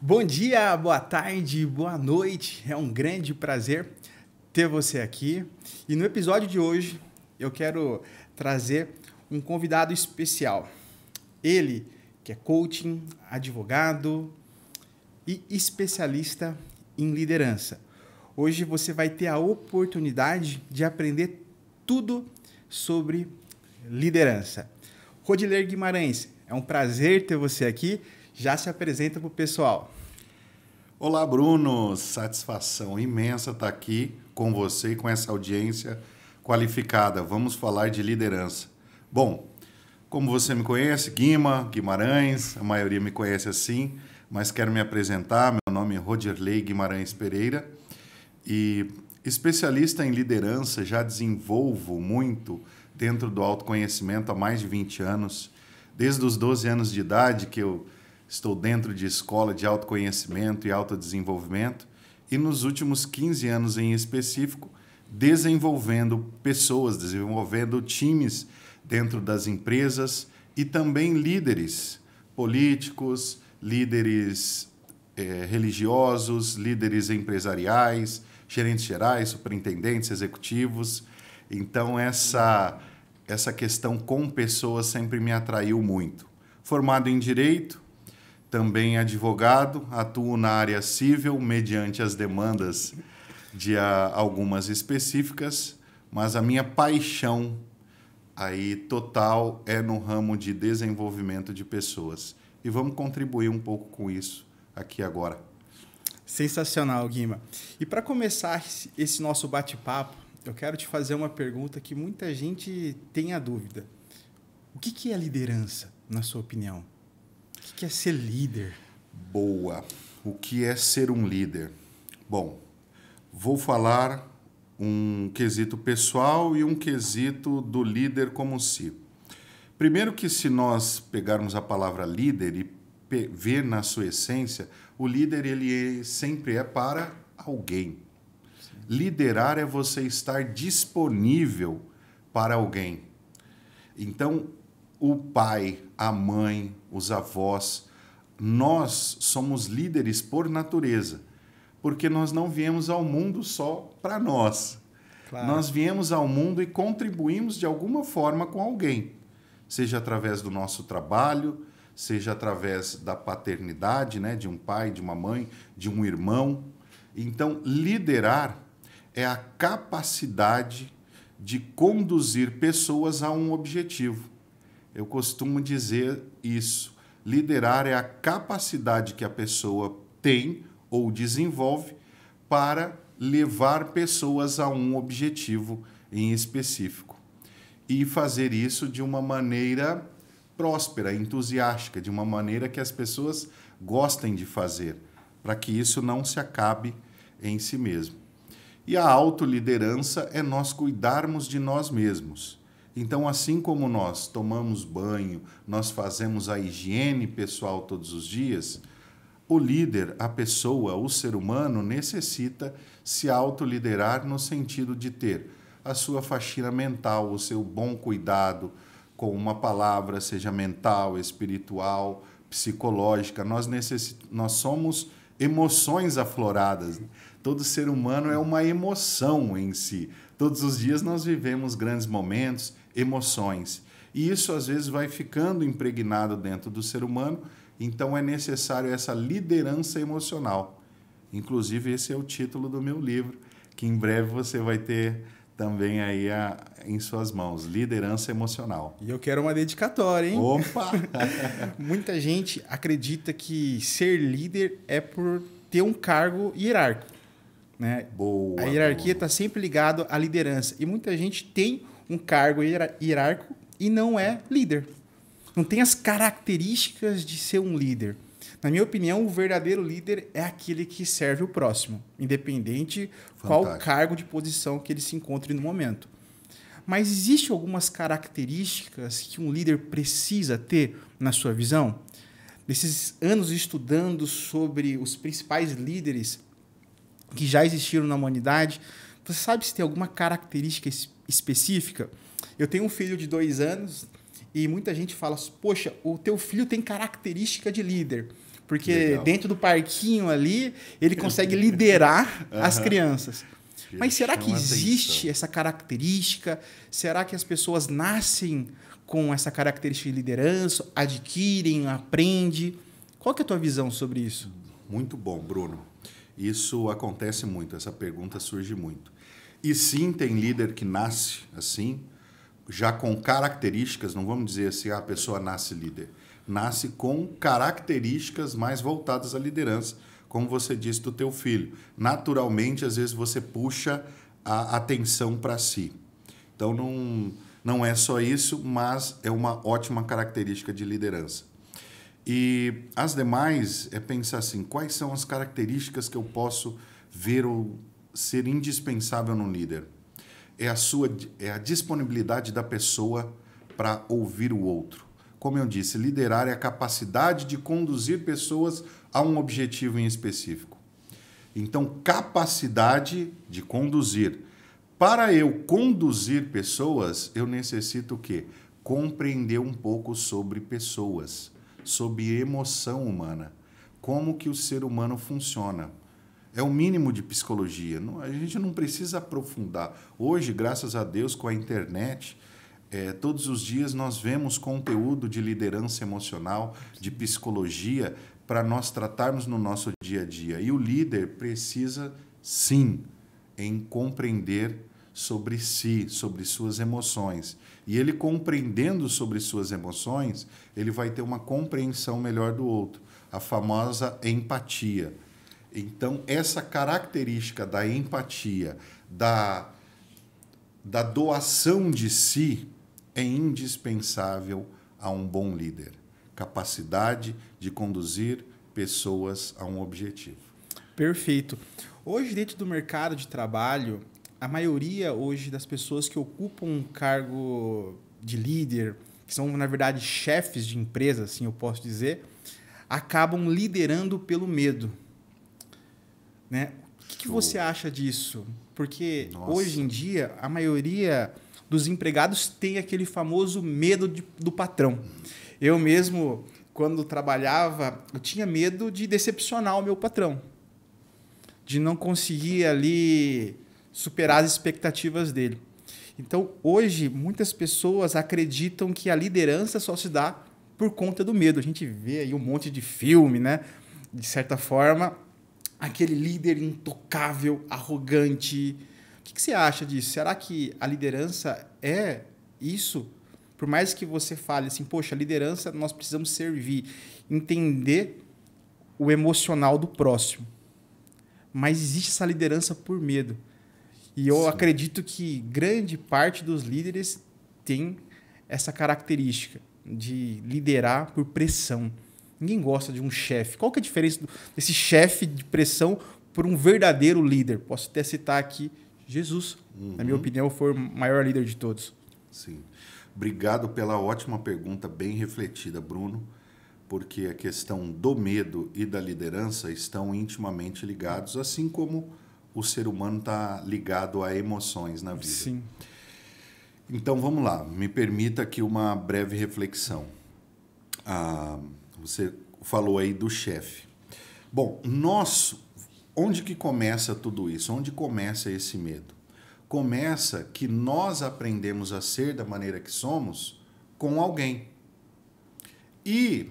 Bom dia, boa tarde, boa noite. É um grande prazer ter você aqui. E no episódio de hoje eu quero trazer um convidado especial. Ele que é coaching, advogado e especialista em liderança. Hoje você vai ter a oportunidade de aprender tudo sobre liderança. Rodiler Guimarães, é um prazer ter você aqui. Já se apresenta para o pessoal. Olá, Bruno. Satisfação imensa estar aqui com você e com essa audiência qualificada. Vamos falar de liderança. Bom, como você me conhece, Guimarães, a maioria me conhece assim, mas quero me apresentar. Meu nome é Rodirley Guimarães Pereira e especialista em liderança, já desenvolvo muito dentro do autoconhecimento há mais de 20 anos. Desde os 12 anos de idade que eu estou dentro de escola de autoconhecimento e autodesenvolvimento e nos últimos 15 anos em específico, desenvolvendo pessoas, desenvolvendo times dentro das empresas e também líderes políticos, líderes religiosos, líderes empresariais, gerentes gerais, superintendentes, executivos. Então, essa questão com pessoas sempre me atraiu muito. Formado em Direito, também advogado, atuo na área civil mediante as demandas de algumas específicas, mas a minha paixão aí total é no ramo de desenvolvimento de pessoas. E vamos contribuir um pouco com isso aqui agora. Sensacional, Guima. E para começar esse nosso bate-papo, eu quero te fazer uma pergunta que muita gente tem a dúvida. O que é liderança, na sua opinião? O que é ser líder? Boa. O que é ser um líder? Bom, vou falar um quesito pessoal e um quesito do líder como si. Primeiro que se nós pegarmos a palavra líder e ver na sua essência, o líder ele sempre é para alguém. Sim. Liderar é você estar disponível para alguém. Então, o pai, a mãe, os avós, nós somos líderes por natureza, porque nós não viemos ao mundo só para nós. Claro. Nós viemos ao mundo e contribuímos de alguma forma com alguém, seja através do nosso trabalho, seja através da paternidade, né, de um pai, de uma mãe, de um irmão. Então, liderar é a capacidade de conduzir pessoas a um objetivo. Eu costumo dizer isso. Liderar é a capacidade que a pessoa tem ou desenvolve para levar pessoas a um objetivo em específico. E fazer isso de uma maneira próspera, entusiástica, de uma maneira que as pessoas gostem de fazer, para que isso não se acabe em si mesmo. E a autoliderança é nós cuidarmos de nós mesmos. Então, assim como nós tomamos banho, nós fazemos a higiene pessoal todos os dias, o líder, a pessoa, o ser humano, necessita se autoliderar no sentido de ter a sua faxina mental, o seu bom cuidado com uma palavra, seja mental, espiritual, psicológica. Nós somos emoções afloradas. Todo ser humano é uma emoção em si. Todos os dias nós vivemos grandes momentos, emoções. E isso, às vezes, vai ficando impregnado dentro do ser humano, então é necessário essa liderança emocional. Inclusive, esse é o título do meu livro, que em breve você vai ter também aí em suas mãos, Liderança Emocional. E eu quero uma dedicatória, hein? Opa! Muita gente acredita que ser líder é por ter um cargo hierárquico, né? Boa, a hierarquia está sempre ligada à liderança. E muita gente tem um cargo hierárquico e não é líder. Não tem as características de ser um líder. Na minha opinião, o verdadeiro líder é aquele que serve o próximo, independente qual cargo de posição que ele se encontre no momento. Mas existem algumas características que um líder precisa ter na sua visão? Nesses anos estudando sobre os principais líderes que já existiram na humanidade, você sabe se tem alguma característica específica? Eu tenho um filho de 2 anos e muita gente fala, poxa, o teu filho tem característica de líder. Porque Legal. dentro do parquinho ali, ele consegue liderar as crianças. Mas será que Chama existe atenção. essa característica? Será que as pessoas nascem com essa característica de liderança, adquirem, aprendem? Qual que é a tua visão sobre isso? Muito bom, Bruno. Isso acontece muito, essa pergunta surge muito. E sim, tem líder que nasce assim, já com características, não vamos dizer assim, a pessoa nasce líder. Nasce com características mais voltadas à liderança, como você disse do teu filho. Naturalmente, às vezes você puxa a atenção para si. Então, não é só isso, mas é uma ótima característica de liderança. E as demais é pensar assim, quais são as características que eu posso ver ou ser indispensável no líder? É a disponibilidade da pessoa para ouvir o outro. Como eu disse, liderar é a capacidade de conduzir pessoas a um objetivo em específico. Então, capacidade de conduzir. Para eu conduzir pessoas, eu necessito o quê? Compreender um pouco sobre pessoas, sobre emoção humana, como que o ser humano funciona. É o mínimo de psicologia. A gente não precisa aprofundar. Hoje, graças a Deus, com a internet, todos os dias nós vemos conteúdo de liderança emocional, de psicologia, para nós tratarmos no nosso dia a dia. E o líder precisa, sim, em compreender sobre si, sobre suas emoções. E ele compreendendo sobre suas emoções, ele vai ter uma compreensão melhor do outro, a famosa empatia. Então, essa característica da empatia, da doação de si, é indispensável a um bom líder. Capacidade de conduzir pessoas a um objetivo. Perfeito. Hoje, dentro do mercado de trabalho, a maioria hoje das pessoas que ocupam um cargo de líder, que são, na verdade, chefes de empresa, assim eu posso dizer, acabam liderando pelo medo. Né? O que você acha disso? Porque hoje em dia, a maioria dos empregados tem aquele famoso medo do patrão. Eu mesmo, quando trabalhava, eu tinha medo de decepcionar o meu patrão, de não conseguir ali superar as expectativas dele. Então, hoje, muitas pessoas acreditam que a liderança só se dá por conta do medo. A gente vê aí um monte de filme, né? De certa forma, aquele líder intocável, arrogante. O que você acha disso? Será que a liderança é isso? Por mais que você fale assim, poxa, a liderança nós precisamos servir, entender o emocional do próximo. Mas existe essa liderança por medo. E eu acredito que grande parte dos líderes tem essa característica de liderar por pressão. Ninguém gosta de um chefe. Qual que é a diferença desse chefe de pressão por um verdadeiro líder? Posso até citar aqui Jesus. Na minha opinião, foi o maior líder de todos. Sim. Obrigado pela ótima pergunta, bem refletida, Bruno, porque a questão do medo e da liderança estão intimamente ligados, assim como o ser humano está ligado a emoções na vida. Sim. Então, vamos lá. Me permita aqui uma breve reflexão. Você falou aí do chefe. Bom, onde que começa tudo isso? Onde começa esse medo? Começa que nós aprendemos a ser da maneira que somos com alguém. E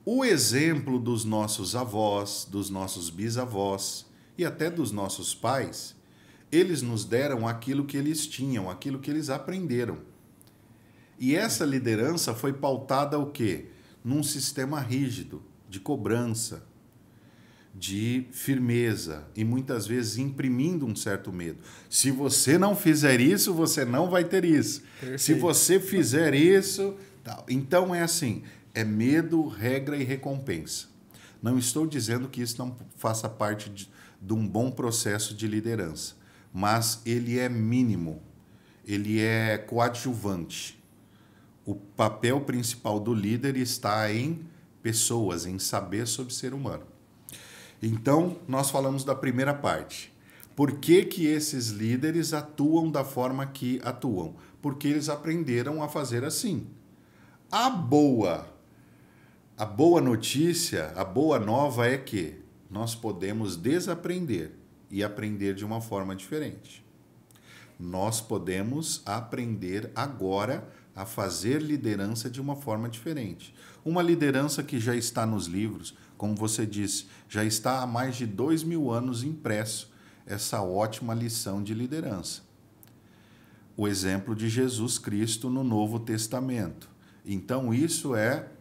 o exemplo dos nossos avós, dos nossos bisavós e até dos nossos pais, eles nos deram aquilo que eles tinham, aquilo que eles aprenderam. E essa liderança foi pautada o quê? Num sistema rígido, de cobrança, de firmeza e muitas vezes imprimindo um certo medo. Se você não fizer isso, você não vai ter isso. Perfeito. Se você fizer isso... Tal. Então é assim, é medo, regra e recompensa. Não estou dizendo que isso não faça parte de um bom processo de liderança, mas ele é mínimo, ele é coadjuvante. O papel principal do líder está em pessoas, em saber sobre o ser humano. Então, nós falamos da primeira parte. Por que que esses líderes atuam da forma que atuam? Porque eles aprenderam a fazer assim. A boa A boa notícia, a boa nova é que nós podemos desaprender e aprender de uma forma diferente. Nós podemos aprender agora a fazer liderança de uma forma diferente. Uma liderança que já está nos livros, como você disse, já está há mais de 2000 anos impresso essa ótima lição de liderança. O exemplo de Jesus Cristo no Novo Testamento. Então, isso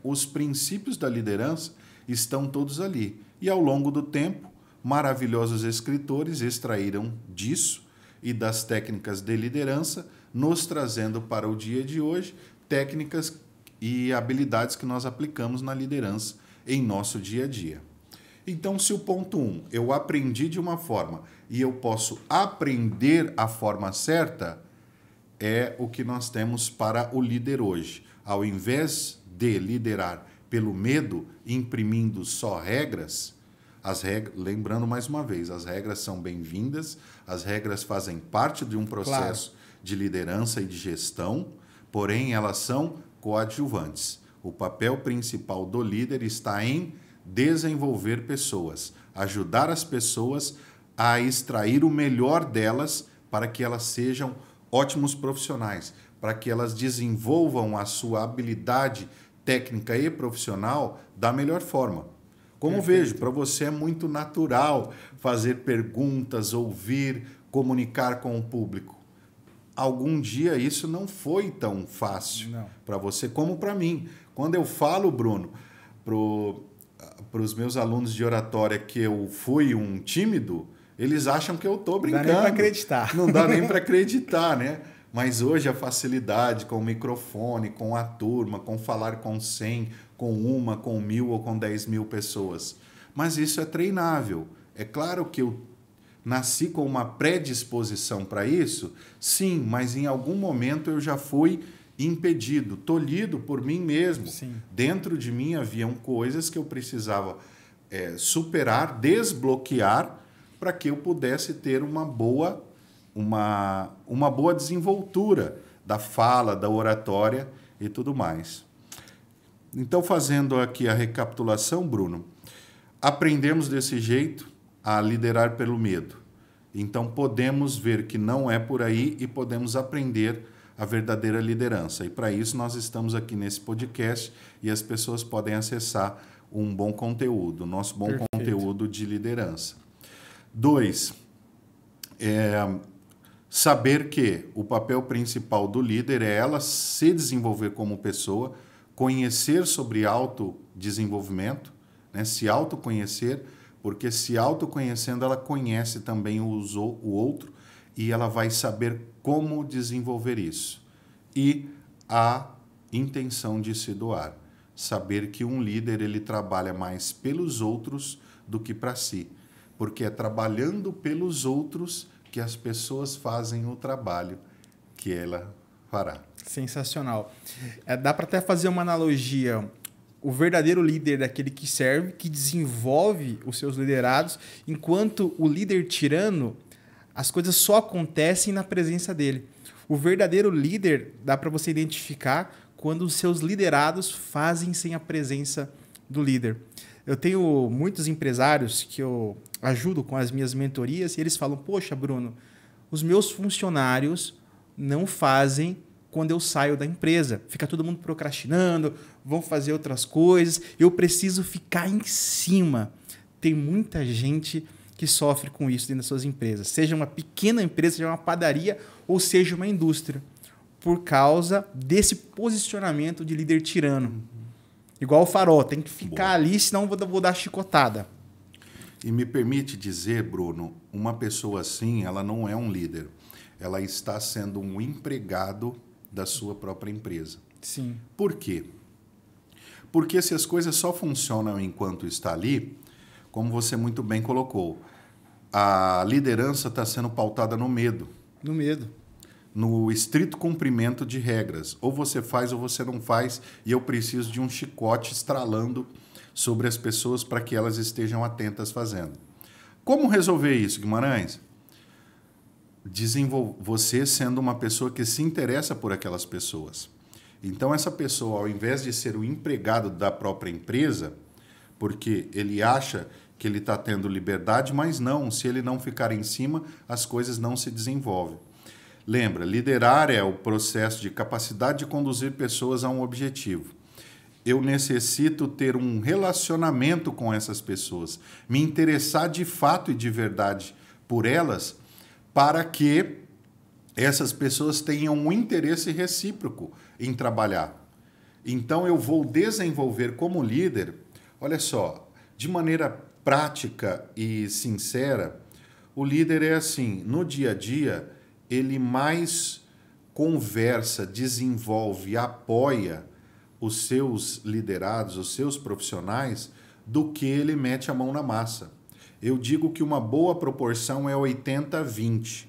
os princípios da liderança estão todos ali. E ao longo do tempo, maravilhosos escritores extraíram disso e das técnicas de liderança, nos trazendo para o dia de hoje técnicas e habilidades que nós aplicamos na liderança em nosso dia a dia. Então, se o ponto 1, eu aprendi de uma forma e eu posso aprender a forma certa, é o que nós temos para o líder hoje. Ao invés de liderar pelo medo, imprimindo só regras, lembrando mais uma vez, as regras são bem-vindas, as regras fazem parte de um processo de liderança e de gestão, porém elas são coadjuvantes. O papel principal do líder está em desenvolver pessoas, ajudar as pessoas a extrair o melhor delas para que elas sejam ótimos profissionais, para que elas desenvolvam a sua habilidade técnica e profissional da melhor forma. Como vejo, para você é muito natural fazer perguntas, ouvir, comunicar com o público. Algum dia isso não foi tão fácil para você como para mim. Quando eu falo, Bruno, para os meus alunos de oratória que eu fui um tímido, eles acham que eu estou brincando. Não dá nem para acreditar. Não dá nem para acreditar, né? Mas hoje a facilidade com o microfone, com a turma, com falar com 100, com 1, com 1000 ou com 10.000 pessoas. Mas isso é treinável. É claro que eu nasci com uma predisposição para isso, sim, mas em algum momento eu já fui impedido, tolhido por mim mesmo. Sim. Dentro de mim haviam coisas que eu precisava superar, desbloquear, para que eu pudesse ter uma boa desenvoltura da fala, da oratória e tudo mais. Então, fazendo aqui a recapitulação, Bruno, aprendemos desse jeito a liderar pelo medo. Então, podemos ver que não é por aí e podemos aprender a verdadeira liderança. E, para isso, nós estamos aqui nesse podcast e as pessoas podem acessar um bom conteúdo, nosso bom Perfeito. Conteúdo de liderança. 2, saber que o papel principal do líder é ela se desenvolver como pessoa, conhecer sobre autodesenvolvimento, né? Se autoconhecer, porque se autoconhecendo ela conhece também o outro e ela vai saber como desenvolver isso. E a intenção de se doar. Saber que um líder ele trabalha mais pelos outros do que para si. Porque é trabalhando pelos outros que as pessoas fazem o trabalho que ela fará. Sensacional. Dá para até fazer uma analogia. O verdadeiro líder é aquele que serve, que desenvolve os seus liderados, enquanto o líder tirano, as coisas só acontecem na presença dele. O verdadeiro líder dá para você identificar quando os seus liderados fazem sem a presença do líder. Eu tenho muitos empresários que eu ajudo com as minhas mentorias e eles falam, poxa, Bruno, os meus funcionários não fazem quando eu saio da empresa. Fica todo mundo procrastinando, vão fazer outras coisas. Eu preciso ficar em cima. Tem muita gente que sofre com isso dentro das suas empresas. Seja uma pequena empresa, seja uma padaria ou seja uma indústria. Por causa desse posicionamento de líder tirano. Igual o farol, tem que ficar ali, senão vou dar chicotada. E me permite dizer, Bruno, uma pessoa assim, ela não é um líder. Ela está sendo um empregado da sua própria empresa. Sim. Por quê? Porque se as coisas só funcionam enquanto está ali, como você muito bem colocou, a liderança está sendo pautada no medo. No medo. No estrito cumprimento de regras. Ou você faz ou você não faz, e eu preciso de um chicote estralando sobre as pessoas para que elas estejam atentas fazendo. Como resolver isso, Guimarães? Você sendo uma pessoa que se interessa por aquelas pessoas. Então, essa pessoa, ao invés de ser o empregado da própria empresa, porque ele acha que ele está tendo liberdade, mas não, se ele não ficar em cima, as coisas não se desenvolvem. Lembra, liderar é o processo de capacidade de conduzir pessoas a um objetivo. Eu necessito ter um relacionamento com essas pessoas, me interessar de fato e de verdade por elas, para que essas pessoas tenham um interesse recíproco em trabalhar. Então, eu vou desenvolver como líder, olha só, de maneira prática e sincera, o líder é assim, no dia a dia, ele mais conversa, desenvolve, apoia os seus liderados, os seus profissionais, do que ele mete a mão na massa. Eu digo que uma boa proporção é 80-20.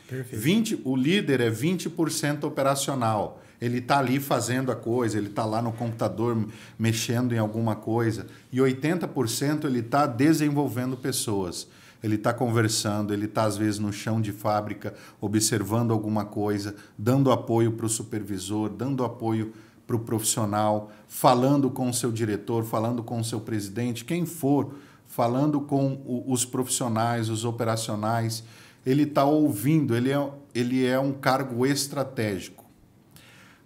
Perfeito. 20, o líder é 20% operacional. Ele está ali fazendo a coisa, ele está lá no computador mexendo em alguma coisa. E 80% ele está desenvolvendo pessoas. Ele está conversando, ele está às vezes no chão de fábrica, observando alguma coisa, dando apoio para o supervisor, dando apoio para o profissional, falando com o seu diretor, falando com o seu presidente, quem for, falando com os profissionais, os operacionais. Ele está ouvindo, ele é um cargo estratégico.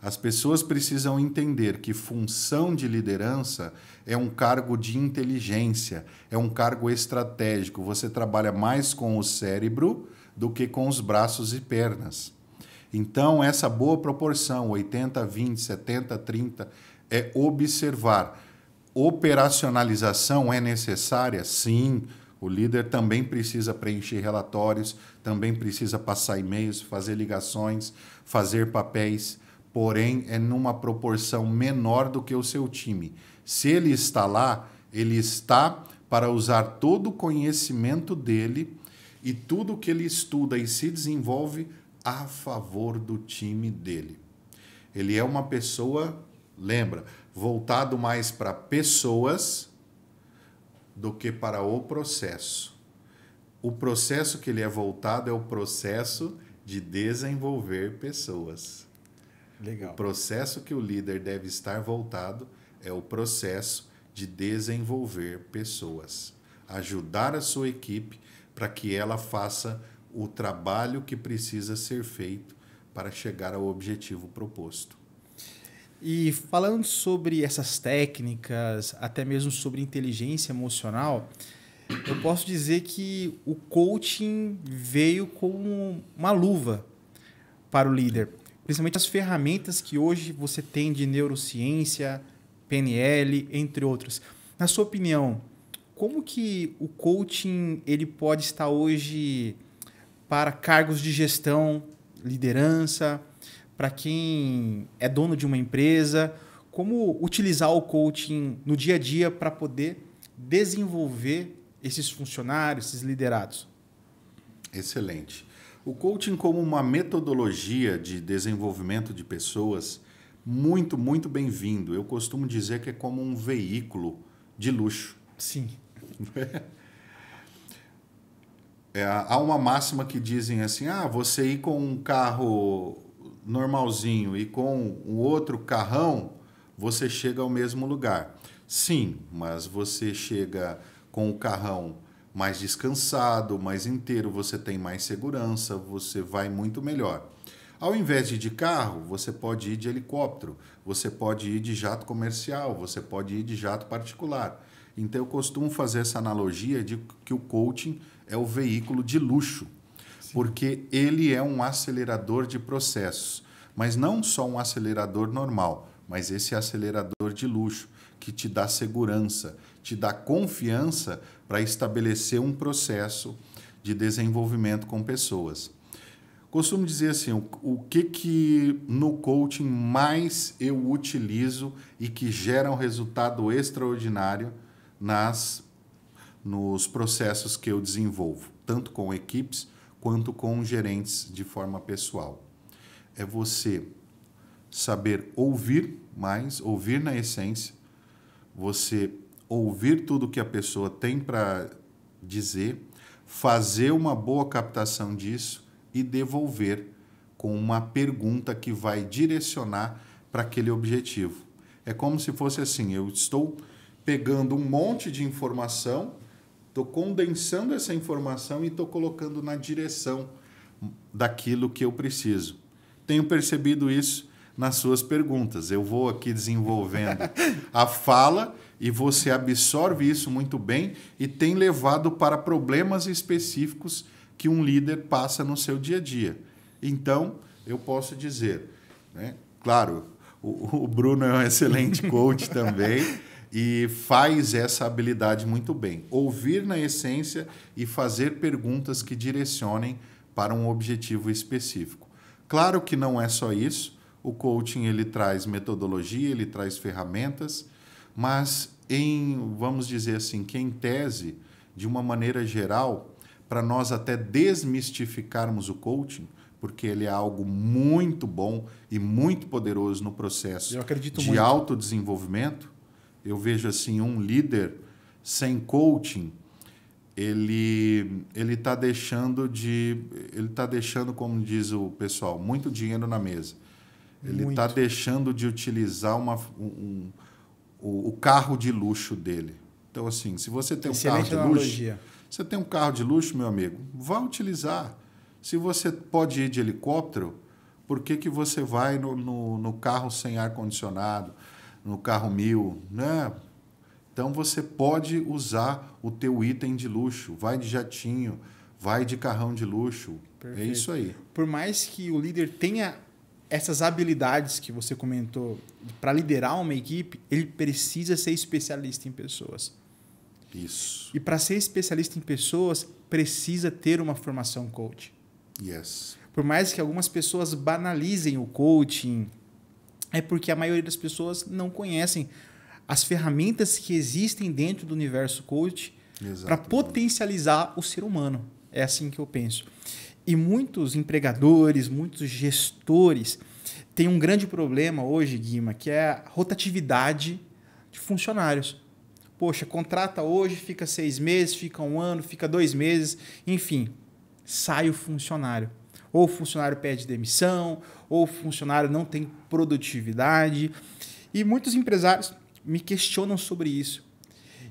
As pessoas precisam entender que função de liderança é um cargo de inteligência, é um cargo estratégico. Você trabalha mais com o cérebro do que com os braços e pernas. Então, essa boa proporção, 80-20, 70-30, é observar. Operacionalização é necessária? Sim. O líder também precisa preencher relatórios, também precisa passar e-mails, fazer ligações, fazer papéis, porém é numa proporção menor do que o seu time. Se ele está lá, ele está para usar todo o conhecimento dele e tudo que ele estuda e se desenvolve a favor do time dele. Ele é uma pessoa, lembra, voltado mais para pessoas do que para o processo. O processo que ele é voltado é o processo de desenvolver pessoas. Legal. O processo que o líder deve estar voltado é o processo de desenvolver pessoas. Ajudar a sua equipe para que ela faça o trabalho que precisa ser feito para chegar ao objetivo proposto. E falando sobre essas técnicas, até mesmo sobre inteligência emocional, eu posso dizer que o coaching veio como uma luva para o líder. Principalmente as ferramentas que hoje você tem de neurociência, PNL, entre outros. Na sua opinião, como que o coaching ele pode estar hoje para cargos de gestão, liderança, para quem é dono de uma empresa, como utilizar o coaching no dia a dia para poder desenvolver esses funcionários, esses liderados? Excelente. O coaching como uma metodologia de desenvolvimento de pessoas, muito, muito bem-vindo. Eu costumo dizer que é como um veículo de luxo. Sim. Há uma máxima que dizem assim, você ir com um carro normalzinho e com o outro carrão, você chega ao mesmo lugar. Sim, mas você chega com o carrão mais descansado, mais inteiro, você tem mais segurança, você vai muito melhor. Ao invés de ir de carro, você pode ir de helicóptero, você pode ir de jato comercial, você pode ir de jato particular. Então, eu costumo fazer essa analogia de que o coaching é o veículo de luxo, porque ele é um acelerador de processos, mas não só um acelerador normal, mas esse acelerador de luxo, que te dá segurança, te dá confiança para estabelecer um processo de desenvolvimento com pessoas. Costumo dizer assim, o que no coaching mais eu utilizo e que gera um resultado extraordinário nos processos que eu desenvolvo, tanto com equipes quanto com gerentes de forma pessoal. É você saber ouvir mais, ouvir na essência, você ouvir tudo que a pessoa tem para dizer, fazer uma boa captação disso e devolver com uma pergunta que vai direcionar para aquele objetivo. É como se fosse assim, eu estou pegando um monte de informação, estou condensando essa informação e estou colocando na direção daquilo que eu preciso. Tenho percebido isso nas suas perguntas. Eu vou aqui desenvolvendo a fala e você absorve isso muito bem e tem levado para problemas específicos que um líder passa no seu dia a dia. Então, eu posso dizer, né? Claro, o Bruno é um excelente coach também e faz essa habilidade muito bem. Ouvir na essência e fazer perguntas que direcionem para um objetivo específico. Claro que não é só isso. O coaching ele traz metodologia, ele traz ferramentas, mas vamos dizer assim, que em tese, de uma maneira geral, para nós até desmistificarmos o coaching, porque ele é algo muito bom e muito poderoso no processo de autodesenvolvimento. Eu vejo assim, um líder sem coaching, ele está deixando, como diz o pessoal, muito dinheiro na mesa. Ele está deixando de utilizar o carro de luxo dele. Então, assim, se você tem um carro de luxo, você tem um carro de luxo, meu amigo, vá utilizar. Se você pode ir de helicóptero, por que você vai no carro sem ar-condicionado, no carro 1000? Né? Então, você pode usar o teu item de luxo. Vai de jatinho, vai de carrão de luxo. Perfeito. É isso aí. Por mais que o líder tenha essas habilidades que você comentou para liderar uma equipe, ele precisa ser especialista em pessoas. Isso. E para ser especialista em pessoas, precisa ter uma formação coach. Yes. Por mais que algumas pessoas banalizem o coaching, é porque a maioria das pessoas não conhecem as ferramentas que existem dentro do universo coach para potencializar o ser humano. É assim que eu penso. E muitos empregadores, muitos gestores têm um grande problema hoje, Guima, que é a rotatividade de funcionários. Poxa, contrata hoje, fica 6 meses, fica 1 ano, fica 2 meses, enfim, sai o funcionário. Ou o funcionário pede demissão, ou o funcionário não tem produtividade. E muitos empresários me questionam sobre isso.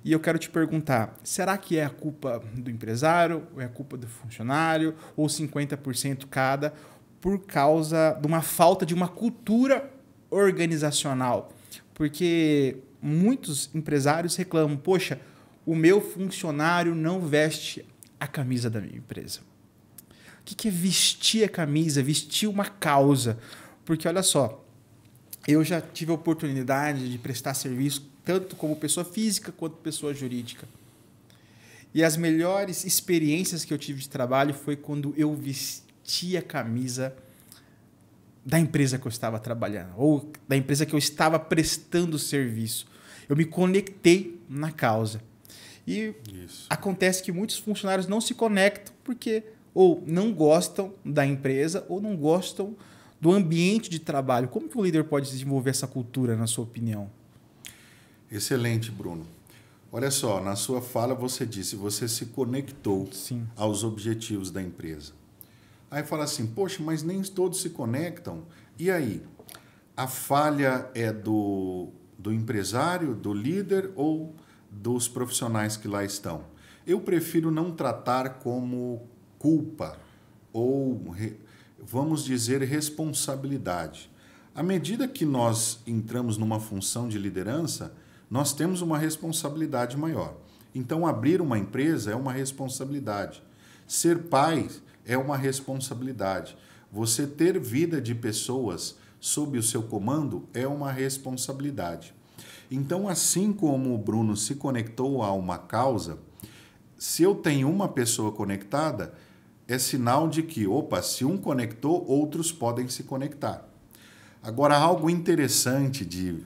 E eu quero te perguntar, será que é a culpa do empresário, ou é a culpa do funcionário, ou 50% cada, por causa de uma falta de uma cultura organizacional? Porque muitos empresários reclamam, poxa, o meu funcionário não veste a camisa da minha empresa. O que é vestir a camisa, vestir uma causa? Porque olha só, eu já tive a oportunidade de prestar serviço tanto como pessoa física quanto pessoa jurídica. E as melhores experiências que eu tive de trabalho foi quando eu vesti a camisa da empresa que eu estava trabalhando, ou da empresa que eu estava prestando serviço. Eu me conectei na causa. E acontece que muitos funcionários não se conectam porque ou não gostam da empresa ou não gostam do ambiente de trabalho. Como que o líder pode desenvolver essa cultura, na sua opinião? Excelente, Bruno. Olha só, na sua fala você disse, você se conectou aos objetivos da empresa. Aí fala assim, poxa, mas nem todos se conectam. E aí? A falha é do empresário, do líder ou dos profissionais que lá estão? Eu prefiro não tratar como culpa ou, vamos dizer, responsabilidade. À medida que nós entramos numa função de liderança, nós temos uma responsabilidade maior. Então, abrir uma empresa é uma responsabilidade. Ser pai é uma responsabilidade. Você ter vida de pessoas sob o seu comando é uma responsabilidade. Então, assim como o Bruno se conectou a uma causa, se eu tenho uma pessoa conectada, é sinal de que, se um conectou, outros podem se conectar. Agora, algo interessante de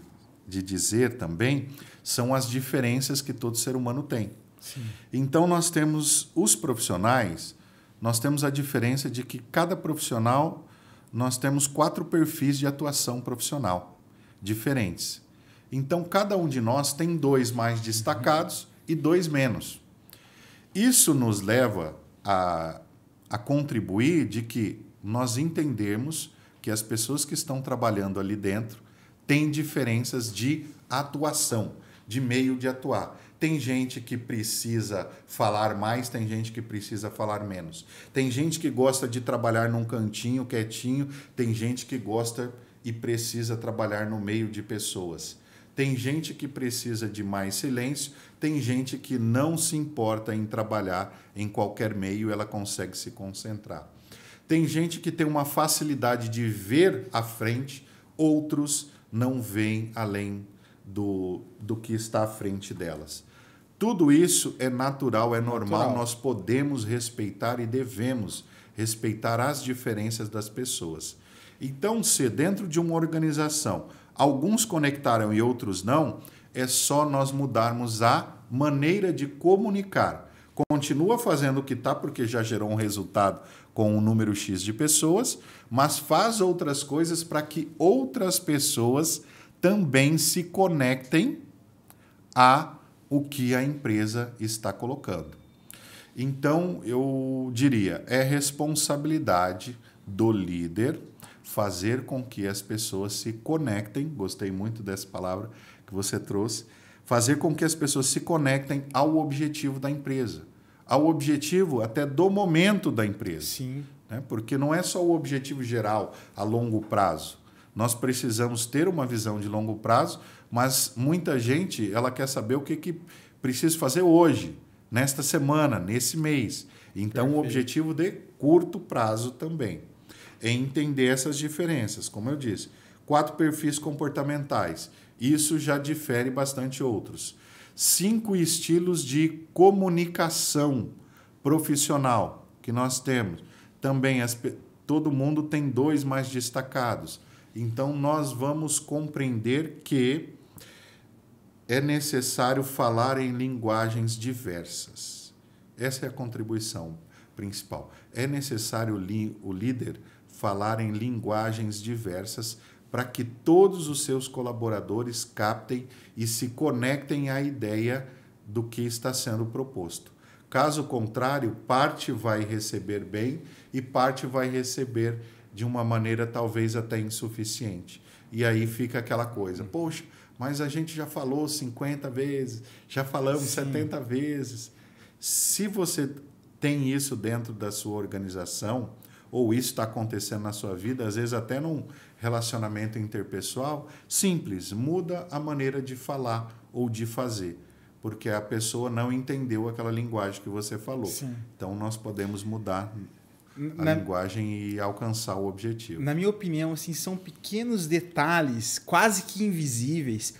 dizer também são as diferenças que todo ser humano tem. Sim. Então, nós temos os profissionais, nós temos a diferença de que cada profissional, nós temos 4 perfis de atuação profissional diferentes. Então, cada um de nós tem 2 mais destacados e 2 menos. Isso nos leva a contribuir de que nós entendemos que as pessoas que estão trabalhando ali dentro tem diferenças de atuação, de meio de atuar. Tem gente que precisa falar mais, tem gente que precisa falar menos. Tem gente que gosta de trabalhar num cantinho, quietinho, tem gente que gosta e precisa trabalhar no meio de pessoas. Tem gente que precisa de mais silêncio, tem gente que não se importa em trabalhar em qualquer meio, ela consegue se concentrar. Tem gente que tem uma facilidade de ver à frente, outros não veem além do que está à frente delas. Tudo isso é natural, é normal, nós podemos respeitar e devemos respeitar as diferenças das pessoas. Então, se dentro de uma organização alguns conectaram e outros não, é só nós mudarmos a maneira de comunicar. Continua fazendo o que está, porque já gerou um resultado com um número X de pessoas, mas faz outras coisas para que outras pessoas também se conectem a o que a empresa está colocando. Então, eu diria, é responsabilidade do líder fazer com que as pessoas se conectem, gostei muito dessa palavra que você trouxe, fazer com que as pessoas se conectem ao objetivo da empresa, ao objetivo até do momento da empresa. Sim. Né? Porque não é só o objetivo geral a longo prazo. Nós precisamos ter uma visão de longo prazo, mas muita gente ela quer saber o que precisa fazer hoje, nesta semana, nesse mês. Então, o objetivo de curto prazo também é entender essas diferenças. Como eu disse, 4 perfis comportamentais. Isso já difere bastante outros. 5 estilos de comunicação profissional que nós temos. Também todo mundo tem 2 mais destacados. Então, nós vamos compreender que é necessário falar em linguagens diversas. Essa é a contribuição principal. É necessário o líder falar em linguagens diversas para que todos os seus colaboradores captem e se conectem à ideia do que está sendo proposto. Caso contrário, parte vai receber bem e parte vai receber de uma maneira talvez até insuficiente. E aí fica aquela coisa, poxa, mas a gente já falou 50 vezes, já falamos 70 vezes. Se você tem isso dentro da sua organização, ou isso está acontecendo na sua vida, às vezes até num relacionamento interpessoal, simples, muda a maneira de falar ou de fazer, porque a pessoa não entendeu aquela linguagem que você falou. Sim. Então, nós podemos mudar a linguagem e alcançar o objetivo. Na minha opinião, assim, são pequenos detalhes, quase que invisíveis,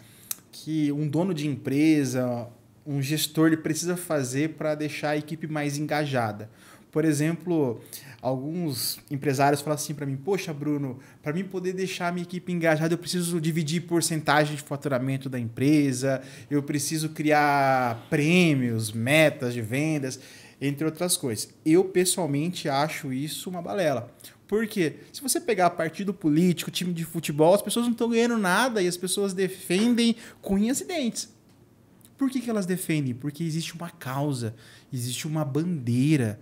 que um dono de empresa, um gestor, ele precisa fazer para deixar a equipe mais engajada. Por exemplo, alguns empresários falam assim para mim, poxa, Bruno, para mim poder deixar a minha equipe engajada, eu preciso dividir porcentagem de faturamento da empresa, eu preciso criar prêmios, metas de vendas, entre outras coisas. Eu, pessoalmente, acho isso uma balela. Por quê? Se você pegar partido político, time de futebol, as pessoas não estão ganhando nada e as pessoas defendem com unhas e dentes. Por que elas defendem? Porque existe uma causa, existe uma bandeira.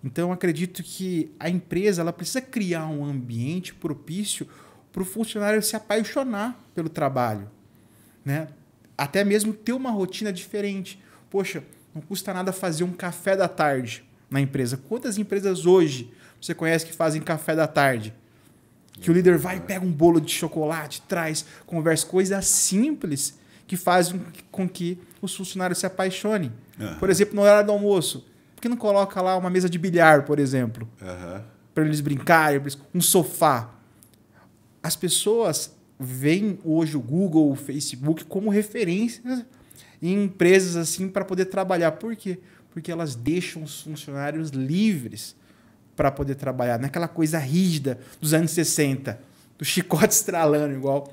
Então, eu acredito que a empresa ela precisa criar um ambiente propício para o funcionário se apaixonar pelo trabalho, né? Até mesmo ter uma rotina diferente. Poxa, não custa nada fazer um café da tarde na empresa. Quantas empresas hoje você conhece que fazem café da tarde? Que o líder vai e pega um bolo de chocolate, traz, conversa, coisas simples que fazem com que os funcionários se apaixonem. Por exemplo, no horário do almoço, por que não coloca lá uma mesa de bilhar, por exemplo? Para eles brincarem, um sofá. As pessoas veem hoje o Google, o Facebook como referências em empresas assim para poder trabalhar. Por quê? Porque elas deixam os funcionários livres para poder trabalhar. Não é aquela coisa rígida dos anos 60, do chicote estralando, igual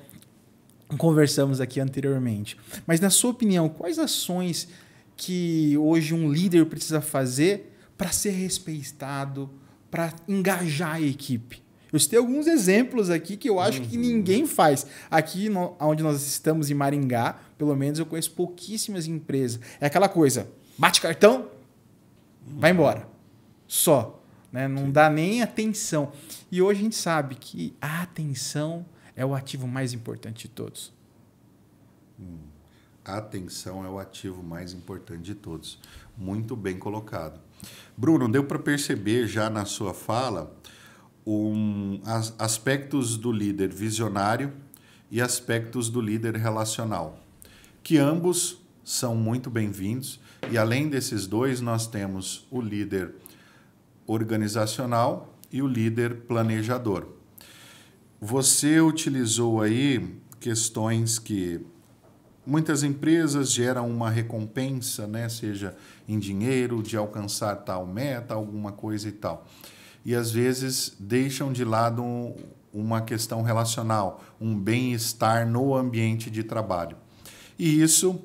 conversamos aqui anteriormente. Mas, na sua opinião, quais ações que hoje um líder precisa fazer para ser respeitado, para engajar a equipe? Eu citei alguns exemplos aqui que eu acho que ninguém faz. Aqui, onde nós estamos, em Maringá, pelo menos eu conheço pouquíssimas empresas. É aquela coisa, bate cartão, vai embora. Só. Né? Não dá nem atenção. E hoje a gente sabe que a atenção é o ativo mais importante de todos? A atenção é o ativo mais importante de todos. Muito bem colocado. Bruno, deu para perceber já na sua fala aspectos do líder visionário e aspectos do líder relacional, que ambos são muito bem-vindos. E além desses dois, nós temos o líder organizacional e o líder planejador. Você utilizou aí questões que muitas empresas geram uma recompensa, né? Seja em dinheiro, de alcançar tal meta, alguma coisa e tal. E às vezes deixam de lado uma questão relacional, um bem-estar no ambiente de trabalho. E isso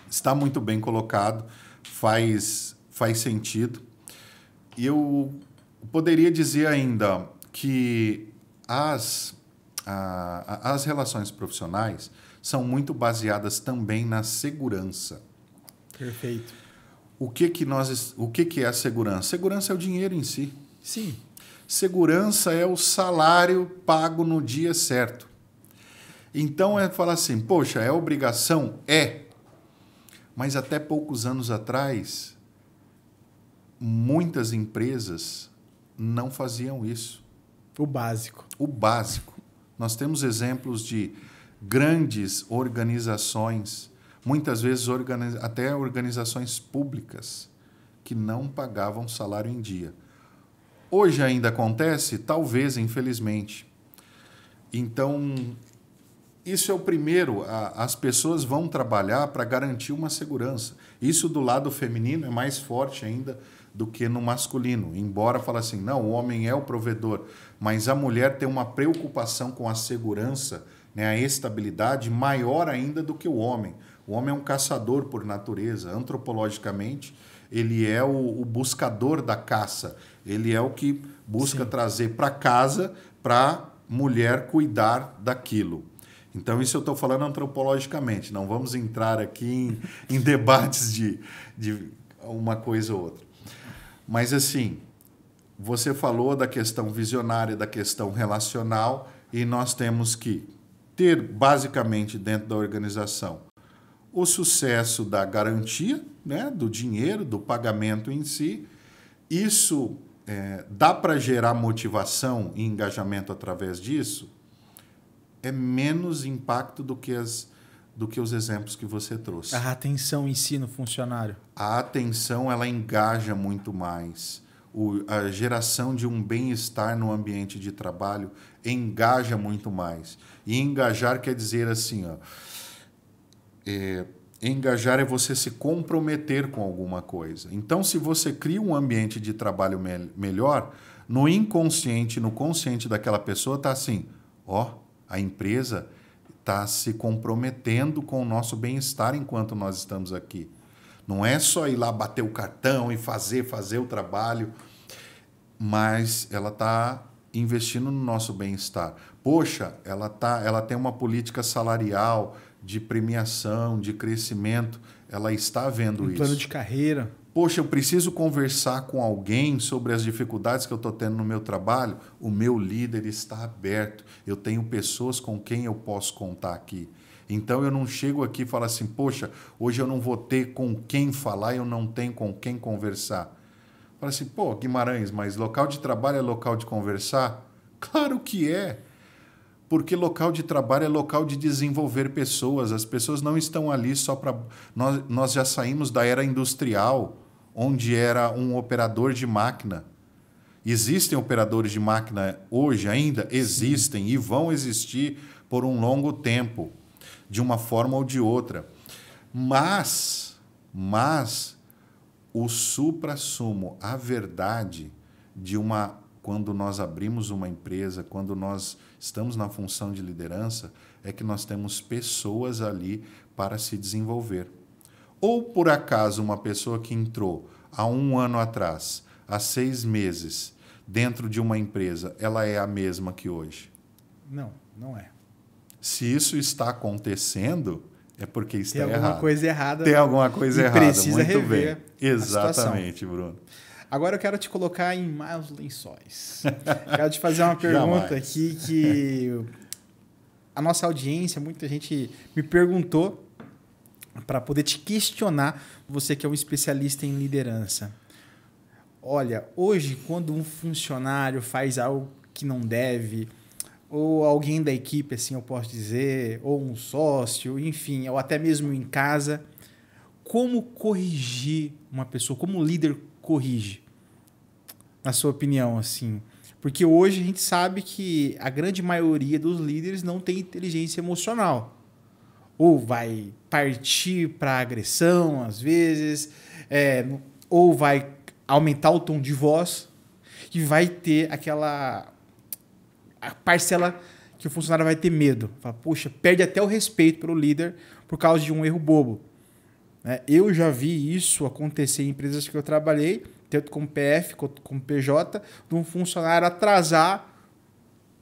está muito bem colocado, faz sentido. E eu poderia dizer ainda que as relações profissionais são muito baseadas também na segurança. Perfeito. O que é a segurança? Segurança é o dinheiro em si. Sim. Segurança é o salário pago no dia certo. Então é falar assim, poxa, é obrigação? É. Mas até poucos anos atrás, muitas empresas não faziam isso. O básico. O básico. Nós temos exemplos de grandes organizações, muitas vezes até organizações públicas, que não pagavam salário em dia. Hoje ainda acontece? Talvez, infelizmente. Então, isso é o primeiro. As pessoas vão trabalhar para garantir uma segurança. Isso do lado feminino é mais forte ainda do que no masculino. Embora fale assim, não, o homem é o provedor, mas a mulher tem uma preocupação com a segurança, né, a estabilidade maior ainda do que o homem. O homem é um caçador por natureza. Antropologicamente, ele é o buscador da caça. Ele é o que busca trazer para casa para a mulher cuidar daquilo. Então, isso eu estou falando antropologicamente. Não vamos entrar aqui em debates de uma coisa ou outra. Mas, assim, você falou da questão visionária, da questão relacional, e nós temos que ter, basicamente, dentro da organização, o sucesso da garantia, né, do dinheiro, do pagamento em si. Isso dá para gerar motivação e engajamento através disso? É menos impacto do que os exemplos que você trouxe. A atenção em si no funcionário. A atenção, ela engaja muito mais. A geração de um bem-estar no ambiente de trabalho engaja muito mais. E engajar quer dizer assim, ó, engajar é você se comprometer com alguma coisa. Então, se você cria um ambiente de trabalho melhor, no inconsciente, no consciente daquela pessoa está assim, ó, a empresa está se comprometendo com o nosso bem-estar enquanto nós estamos aqui. Não é só ir lá bater o cartão e fazer o trabalho, mas ela está investindo no nosso bem-estar. Poxa, ela tem uma política salarial, de premiação, de crescimento, ela está vendo isso. Plano de carreira. Poxa, eu preciso conversar com alguém sobre as dificuldades que eu estou tendo no meu trabalho. O meu líder está aberto. Eu tenho pessoas com quem eu posso contar aqui. Então, eu não chego aqui e falo assim, poxa, hoje eu não vou ter com quem falar, eu não tenho com quem conversar. Fala assim, pô, Guimarães, mas local de trabalho é local de conversar? Claro que é. Porque local de trabalho é local de desenvolver pessoas. As pessoas não estão ali só para... Nós já saímos da era industrial, onde era um operador de máquina. Existem operadores de máquina hoje ainda? Existem. Sim. E vão existir por um longo tempo, de uma forma ou de outra. Mas o suprassumo, a verdade de uma... Quando nós abrimos uma empresa, quando nós estamos na função de liderança, é que nós temos pessoas ali para se desenvolver. Ou, por acaso, uma pessoa que entrou há 1 ano atrás, há 6 meses, dentro de uma empresa, ela é a mesma que hoje? Não, não é. Se isso está acontecendo, é porque está errado. Tem alguma coisa errada. Tem alguma coisa errada. Precisa muito rever bem. Exatamente, Bruno. Agora eu quero te colocar em maus lençóis. Quero te fazer uma pergunta aqui que a nossa audiência, muita gente me perguntou para poder te questionar, você que é um especialista em liderança. Olha, hoje, quando um funcionário faz algo que não deve, ou alguém da equipe, assim eu posso dizer, ou um sócio, enfim, ou até mesmo em casa, como corrigir uma pessoa? Como o líder corrige? Na sua opinião, assim? Porque hoje a gente sabe que a grande maioria dos líderes não tem inteligência emocional. Ou vai partir para agressão, às vezes, ou vai aumentar o tom de voz e vai ter aquela a parcela que o funcionário vai ter medo. Fala, poxa, perde até o respeito pelo líder por causa de um erro bobo. Eu já vi isso acontecer em empresas que eu trabalhei, tanto como PF quanto como PJ, de um funcionário atrasar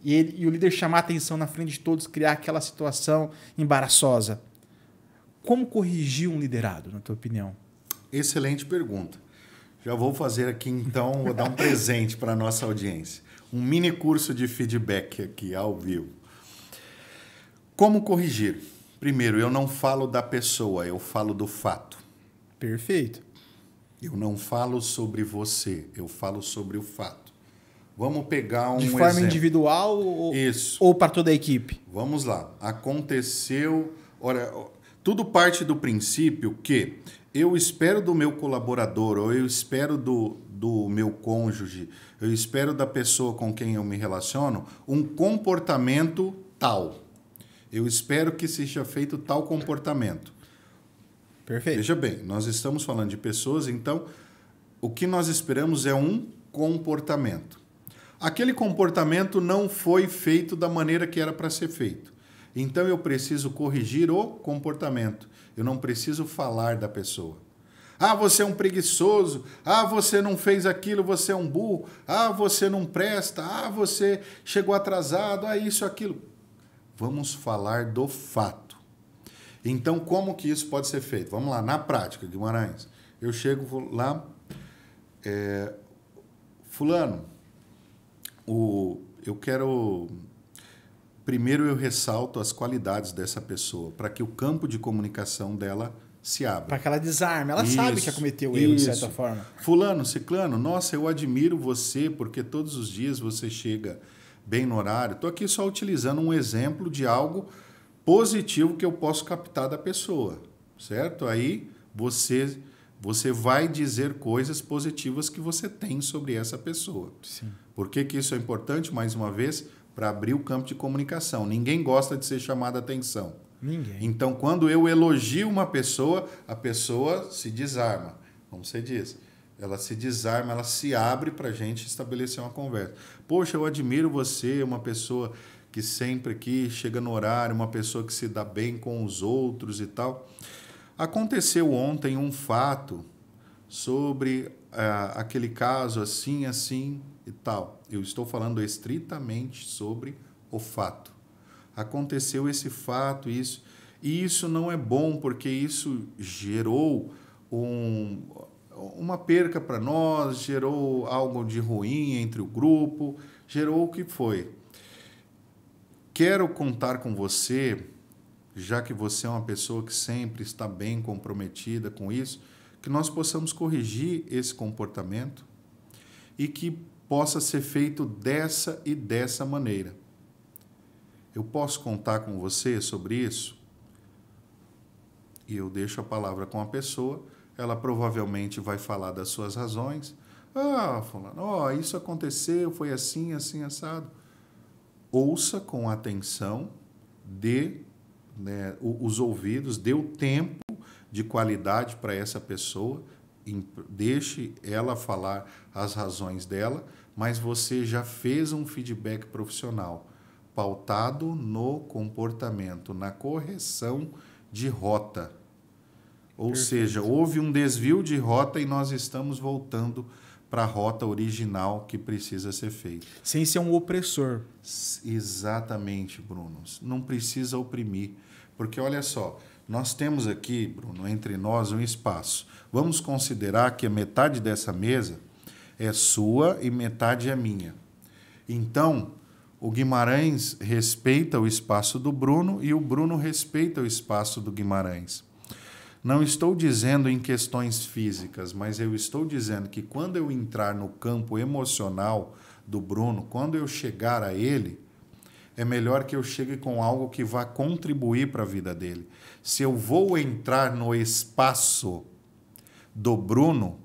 e o líder chamar a atenção na frente de todos, criar aquela situação embaraçosa. Como corrigir um liderado, na tua opinião? Excelente pergunta. Já vou fazer aqui, então, vou dar um presente para a nossa audiência. Um mini curso de feedback aqui, ao vivo. Como corrigir? Primeiro, eu não falo da pessoa, eu falo do fato. Perfeito. Eu não falo sobre você, eu falo sobre o fato. Vamos pegar um exemplo. De forma individual ou para toda a equipe? Vamos lá. Aconteceu... Olha, tudo parte do princípio que eu espero do meu colaborador, ou eu espero do meu cônjuge, eu espero da pessoa com quem eu me relaciono um comportamento tal. Eu espero que seja feito tal comportamento. Perfeito. Veja bem, nós estamos falando de pessoas, então o que nós esperamos é um comportamento. Aquele comportamento não foi feito da maneira que era para ser feito. Então eu preciso corrigir o comportamento. Eu não preciso falar da pessoa. Ah, você é um preguiçoso. Ah, você não fez aquilo, você é um burro. Ah, você não presta. Ah, você chegou atrasado. Ah, isso, aquilo. Vamos falar do fato. Então, como que isso pode ser feito? Vamos lá, na prática, Guimarães. Eu chego lá, fulano, eu quero... Primeiro eu ressalto as qualidades dessa pessoa, para que o campo de comunicação dela se abra. Para que ela desarme. Ela sabe que cometeu erro, de certa forma. Fulano, ciclano, nossa, eu admiro você, porque todos os dias você chega bem no horário. Estou aqui só utilizando um exemplo de algo positivo que eu posso captar da pessoa, certo? Aí você vai dizer coisas positivas que você tem sobre essa pessoa. Sim. Por que isso é importante? Mais uma vez, para abrir o campo de comunicação. Ninguém gosta de ser chamado a atenção. Ninguém. Então, quando eu elogio uma pessoa, a pessoa se desarma. Como você diz, ela se desarma, ela se abre para a gente estabelecer uma conversa. Poxa, eu admiro você, uma pessoa que sempre aqui chega no horário, uma pessoa que se dá bem com os outros e tal. Aconteceu ontem um fato sobre aquele caso assim, assim e tal. Eu estou falando estritamente sobre o fato. Aconteceu esse fato, isso. E isso não é bom, porque isso gerou uma perca para nós, gerou algo de ruim entre o grupo, gerou o que foi. Quero contar com você, já que você é uma pessoa que sempre está bem comprometida com isso, que nós possamos corrigir esse comportamento e que possa ser feito dessa e dessa maneira. Eu posso contar com você sobre isso? E eu deixo a palavra com a pessoa, ela provavelmente vai falar das suas razões. Ah, fulano, isso aconteceu, foi assim, assim, assado. Ouça com atenção, dê os ouvidos, dê o tempo de qualidade para essa pessoa, deixe ela falar as razões dela, mas você já fez um feedback profissional pautado no comportamento, na correção de rota. Ou Perfeito. seja, houve um desvio de rota e nós estamos voltando para a rota original que precisa ser feita. Sem ser um opressor. Exatamente, Bruno. Não precisa oprimir. Porque, olha só, nós temos aqui, Bruno, entre nós um espaço. Vamos considerar que a metade dessa mesa é sua e metade é minha. Então, O Guimarães respeita o espaço do Bruno e o Bruno respeita o espaço do Guimarães. Não estou dizendo em questões físicas, mas eu estou dizendo que quando eu entrar no campo emocional do Bruno, quando eu chegar a ele, é melhor que eu chegue com algo que vá contribuir para a vida dele. Se eu vou entrar no espaço do Bruno,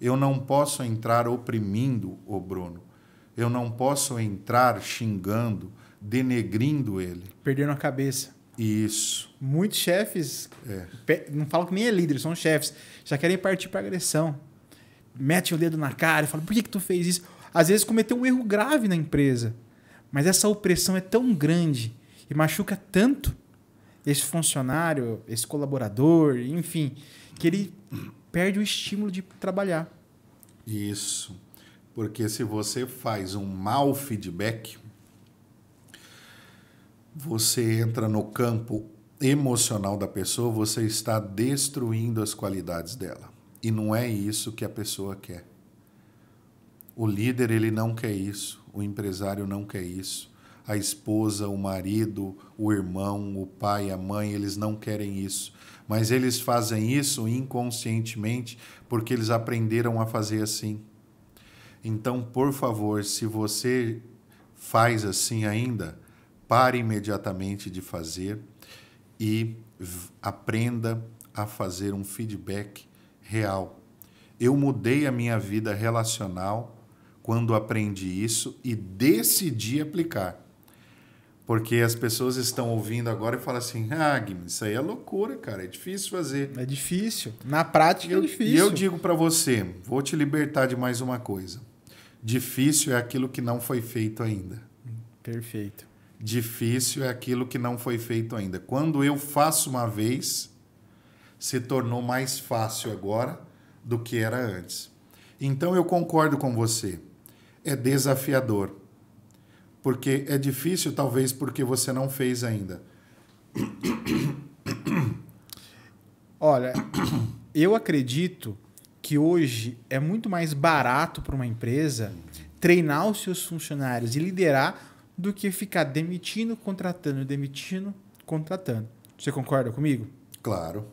eu não posso entrar oprimindo o Bruno. Eu não posso entrar xingando, denegrindo ele. Perdendo a cabeça. Isso. Muitos chefes, não falam que nem é líder, são chefes, já querem partir para agressão. Mete o dedo na cara e fala, por que tu fez isso? Às vezes cometeu um erro grave na empresa, mas essa opressão é tão grande e machuca tanto esse funcionário, esse colaborador, enfim, que ele perde o estímulo de trabalhar. Isso. Porque se você faz um mau feedback, você entra no campo emocional da pessoa, você está destruindo as qualidades dela. E não é isso que a pessoa quer. O líder, ele não quer isso. O empresário não quer isso. A esposa, o marido, o irmão, o pai, a mãe, eles não querem isso. Mas eles fazem isso inconscientemente porque eles aprenderam a fazer assim. Então, por favor, se você faz assim ainda, pare imediatamente de fazer e aprenda a fazer um feedback real. Eu mudei a minha vida relacional quando aprendi isso e decidi aplicar. Porque as pessoas estão ouvindo agora e falam assim, Guilherme, isso aí é loucura, cara, é difícil fazer. É difícil. Na prática é difícil. E eu digo para você, vou te libertar de mais uma coisa. Difícil é aquilo que não foi feito ainda. Perfeito. Difícil é aquilo que não foi feito ainda. Quando eu faço uma vez, se tornou mais fácil agora do que era antes. Então eu concordo com você. É desafiador. Porque é difícil, talvez, porque você não fez ainda. Olha, eu acredito que hoje é muito mais barato para uma empresa treinar os seus funcionários e liderar do que ficar demitindo, contratando. Você concorda comigo? Claro.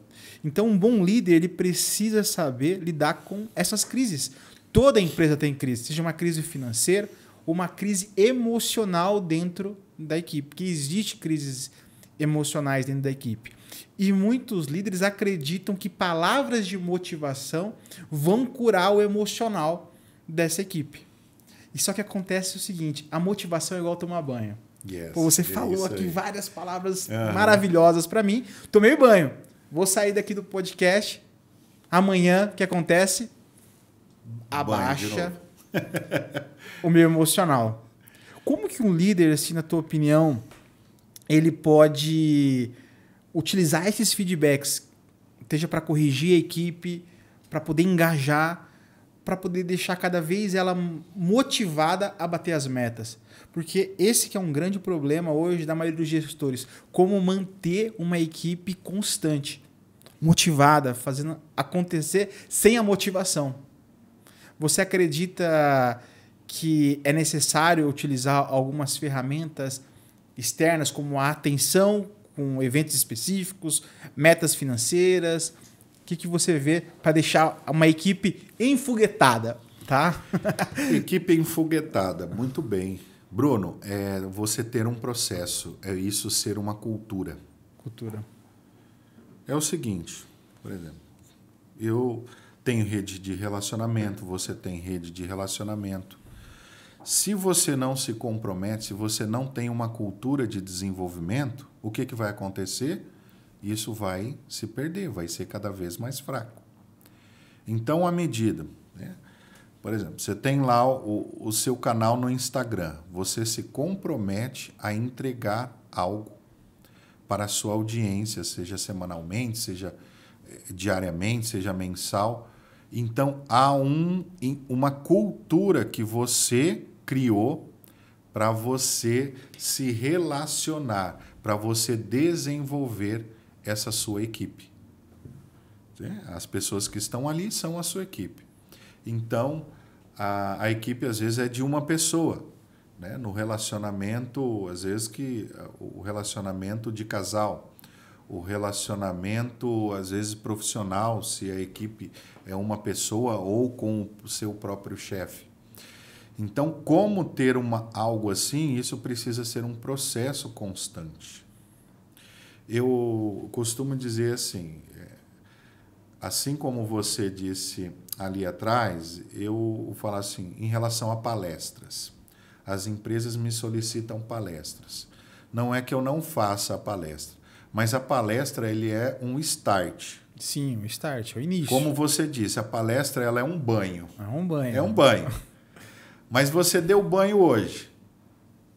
Então, um bom líder, ele precisa saber lidar com essas crises. Toda empresa tem crise, seja uma crise financeira ou uma crise emocional dentro da equipe, porque existem crises emocionais dentro da equipe. E muitos líderes acreditam que palavras de motivação vão curar o emocional dessa equipe. E só que acontece o seguinte, a motivação é igual tomar banho. Yes, Pô, você falou aqui aí. várias palavras maravilhosas para mim. Tomei banho. Vou sair daqui do podcast. Amanhã, o que acontece? Abaixa o meu emocional. Como que um líder, assim, na tua opinião, ele pode utilizar esses feedbacks, seja para corrigir a equipe, para poder engajar, para poder deixar cada vez ela motivada a bater as metas? Porque esse que é um grande problema hoje da maioria dos gestores. Como manter uma equipe constante, motivada, fazendo acontecer sem a motivação. Você acredita que é necessário utilizar algumas ferramentas externas, como a atenção com eventos específicos, metas financeiras? O que você vê para deixar uma equipe enfoguetada, tá? Equipe enfoguetada, muito bem. Bruno, você ter um processo, é isso ser uma cultura. Cultura. É o seguinte, por exemplo, eu tenho rede de relacionamento, você tem rede de relacionamento. Se você não se compromete, se você não tem uma cultura de desenvolvimento, o que vai acontecer? Isso vai se perder, vai ser cada vez mais fraco. Então, à medida, né? Por exemplo, você tem lá o seu canal no Instagram, você se compromete a entregar algo para a sua audiência, seja semanalmente, seja diariamente, seja mensal. Então, há uma cultura que você criou para você se relacionar, para você desenvolver essa sua equipe. As pessoas que estão ali são a sua equipe. Então, a equipe, às vezes, é de uma pessoa. né? No relacionamento, às vezes que o relacionamento de casal, o relacionamento, às vezes, profissional, se a equipe é uma pessoa ou com o seu próprio chefe. Então, como ter algo assim, isso precisa ser um processo constante. Eu costumo dizer assim como você disse ali atrás, eu falo assim, em relação a palestras. As empresas me solicitam palestras. Não é que eu não faça a palestra, mas a palestra ele é um start. Sim, um start, é o início. Como você disse, a palestra ela é um banho. É um banho. É um banho. Mas você deu banho hoje.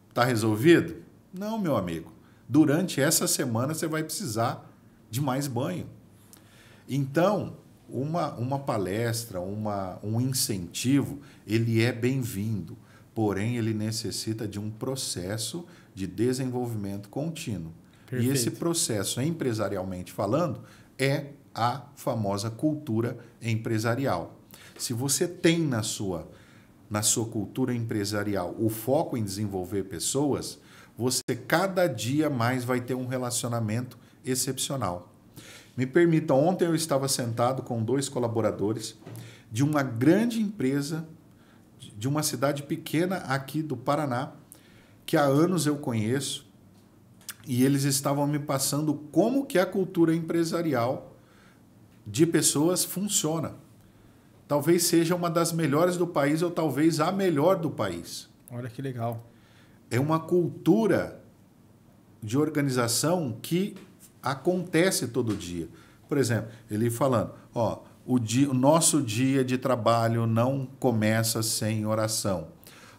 Está resolvido? Não, meu amigo. Durante essa semana você vai precisar de mais banho. Então, uma palestra, um incentivo, ele é bem-vindo. Porém, ele necessita de um processo de desenvolvimento contínuo. Perfeito. E esse processo, empresarialmente falando, é a famosa cultura empresarial. Se você tem na sua cultura empresarial o foco em desenvolver pessoas, você cada dia mais vai ter um relacionamento excepcional. Me permita, ontem eu estava sentado com 2 colaboradores de uma grande empresa, de uma cidade pequena aqui do Paraná, que há anos eu conheço, e eles estavam me passando como que a cultura empresarial de pessoas funciona. Talvez seja uma das melhores do país ou talvez a melhor do país. Olha que legal. É uma cultura de organização que acontece todo dia. Por exemplo, ele falando, o nosso dia de trabalho não começa sem oração.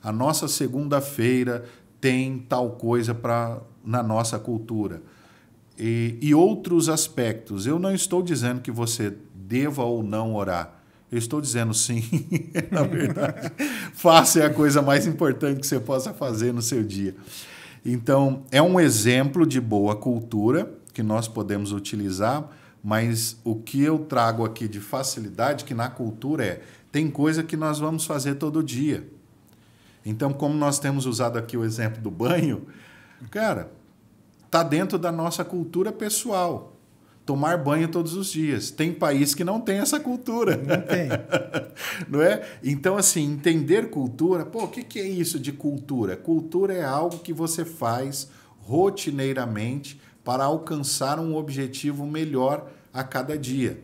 A nossa segunda-feira tem tal coisa na nossa cultura. E outros aspectos. Eu não estou dizendo que você deva ou não orar. Eu estou dizendo sim, na verdade. Faça é a coisa mais importante que você possa fazer no seu dia. Então, é um exemplo de boa cultura que nós podemos utilizar, mas o que eu trago aqui de facilidade, que na cultura tem coisa que nós vamos fazer todo dia. Então, como nós temos usado aqui o exemplo do banho, cara, está dentro da nossa cultura pessoal. Tomar banho todos os dias. Tem país que não tem essa cultura. Não tem. Não é? Então, assim, entender cultura... o que é isso de cultura? Cultura é algo que você faz rotineiramente para alcançar um objetivo melhor a cada dia.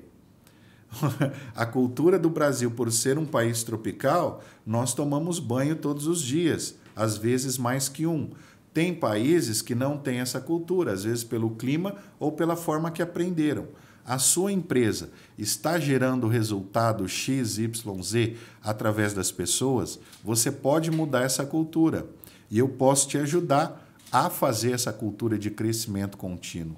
A cultura do Brasil, por ser um país tropical, nós tomamos banho todos os dias, às vezes mais que um. Tem países que não têm essa cultura, às vezes pelo clima ou pela forma que aprenderam. A sua empresa está gerando resultado X, Y, Z através das pessoas, você pode mudar essa cultura. E eu posso te ajudar a fazer essa cultura de crescimento contínuo.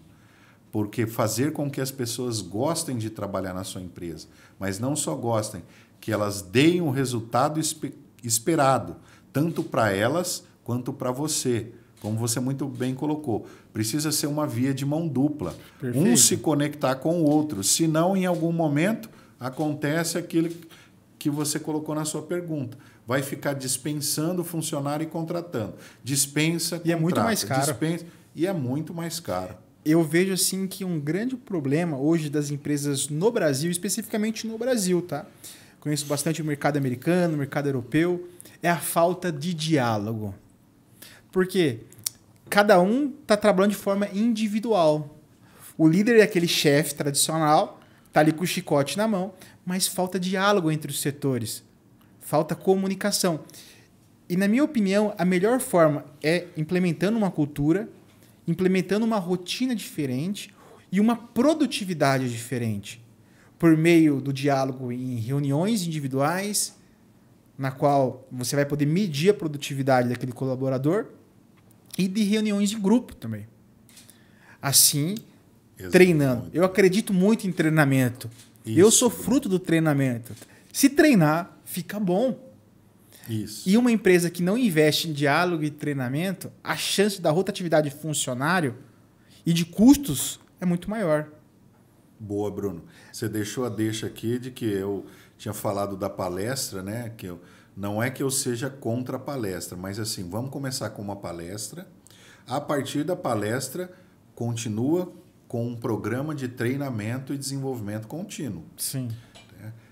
Porque fazer com que as pessoas gostem de trabalhar na sua empresa, mas não só gostem, que elas deem o resultado esperado, tanto para elas quanto para você. Como você muito bem colocou, precisa ser uma via de mão dupla. Perfeito. Um se conectar com o outro, senão em algum momento acontece aquilo que você colocou na sua pergunta. Vai ficar dispensando funcionário e contratando. Dispensa, contrata. E é muito mais caro. Dispensa, e é muito mais caro. Eu vejo assim que um grande problema hoje das empresas no Brasil, especificamente no Brasil, tá? Conheço bastante o mercado americano, o mercado europeu, é a falta de diálogo. Por quê? Cada um está trabalhando de forma individual. O líder é aquele chefe tradicional, está ali com o chicote na mão, mas falta diálogo entre os setores. Falta comunicação. E, na minha opinião, a melhor forma é implementando uma cultura, implementando uma rotina diferente e uma produtividade diferente. Por meio do diálogo em reuniões individuais, na qual você vai poder medir a produtividade daquele colaborador, e de reuniões de grupo também. Assim, exatamente. Treinando. Eu acredito muito em treinamento. Isso. Eu sou fruto do treinamento. Se treinar, fica bom. Isso. E uma empresa que não investe em diálogo e treinamento, a chance da rotatividade de funcionário e de custos é muito maior. Boa, Bruno. Você deixou a deixa aqui de que eu tinha falado da palestra, né? Não é que eu seja contra a palestra, mas assim, vamos começar com uma palestra. A partir da palestra, continua com um programa de treinamento e desenvolvimento contínuo. Sim.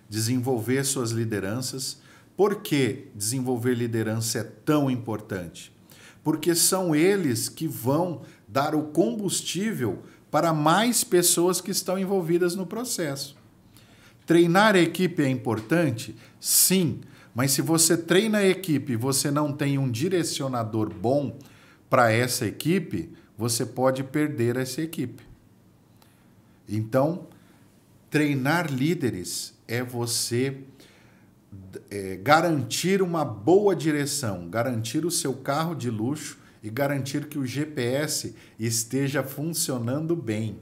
Desenvolver suas lideranças. Por que desenvolver liderança é tão importante? Porque são eles que vão dar o combustível para mais pessoas que estão envolvidas no processo. Treinar a equipe é importante? Sim, mas se você treina a equipe e você não tem um direcionador bom para essa equipe, você pode perder essa equipe. Então, treinar líderes é você garantir uma boa direção, garantir o seu carro de luxo e garantir que o GPS esteja funcionando bem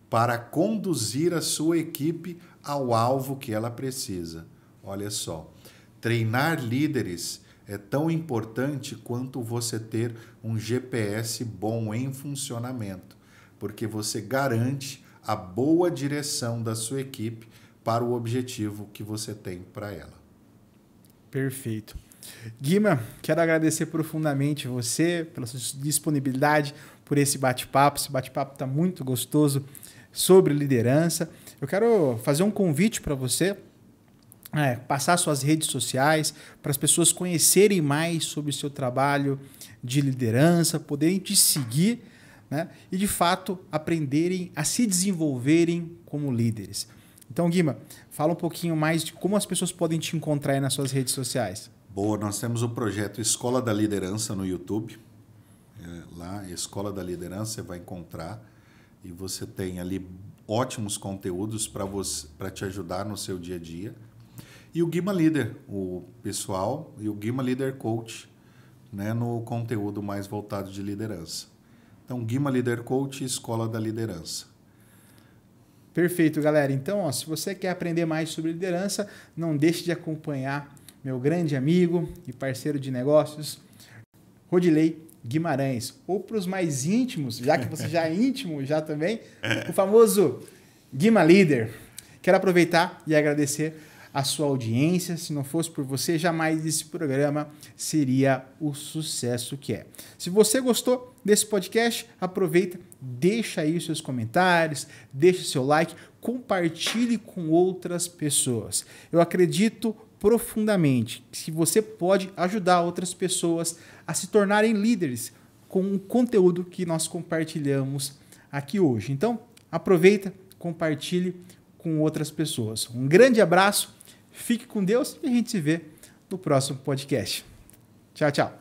para conduzir a sua equipe ao alvo que ela precisa. Olha só, treinar líderes é tão importante quanto você ter um GPS bom em funcionamento, porque você garante a boa direção da sua equipe para o objetivo que você tem para ela. Perfeito. Guima, quero agradecer profundamente você pela sua disponibilidade, por esse bate-papo. Esse bate-papo está muito gostoso sobre liderança. Eu quero fazer um convite para você, passar suas redes sociais, para as pessoas conhecerem mais sobre o seu trabalho de liderança, poderem te seguir, né? E, de fato, aprenderem a se desenvolverem como líderes. Então, Guima, fala um pouquinho mais de como as pessoas podem te encontrar aí nas suas redes sociais. Boa, nós temos o projeto Escola da Liderança no YouTube. Lá, Escola da Liderança, você vai encontrar e você tem ali ótimos conteúdos para te ajudar no seu dia a dia. E o Guima Líder, o pessoal, e o Guima Líder Coach, né, no conteúdo mais voltado de liderança. Então, Guima Líder Coach e Escola da Liderança. Perfeito, galera. Então, se você quer aprender mais sobre liderança, não deixe de acompanhar meu grande amigo e parceiro de negócios, Rodilei Guimarães. Ou para os mais íntimos, já que você já é íntimo já também, o famoso Guima Líder. Quero aproveitar e agradecer a sua audiência. Se não fosse por você, jamais esse programa seria o sucesso que é. Se você gostou desse podcast, aproveita, deixa aí os seus comentários, deixa o seu like, compartilhe com outras pessoas. Eu acredito profundamente que você pode ajudar outras pessoas a se tornarem líderes com o conteúdo que nós compartilhamos aqui hoje. Então, aproveita, compartilhe com outras pessoas. Um grande abraço, fique com Deus e a gente se vê no próximo podcast. Tchau, tchau.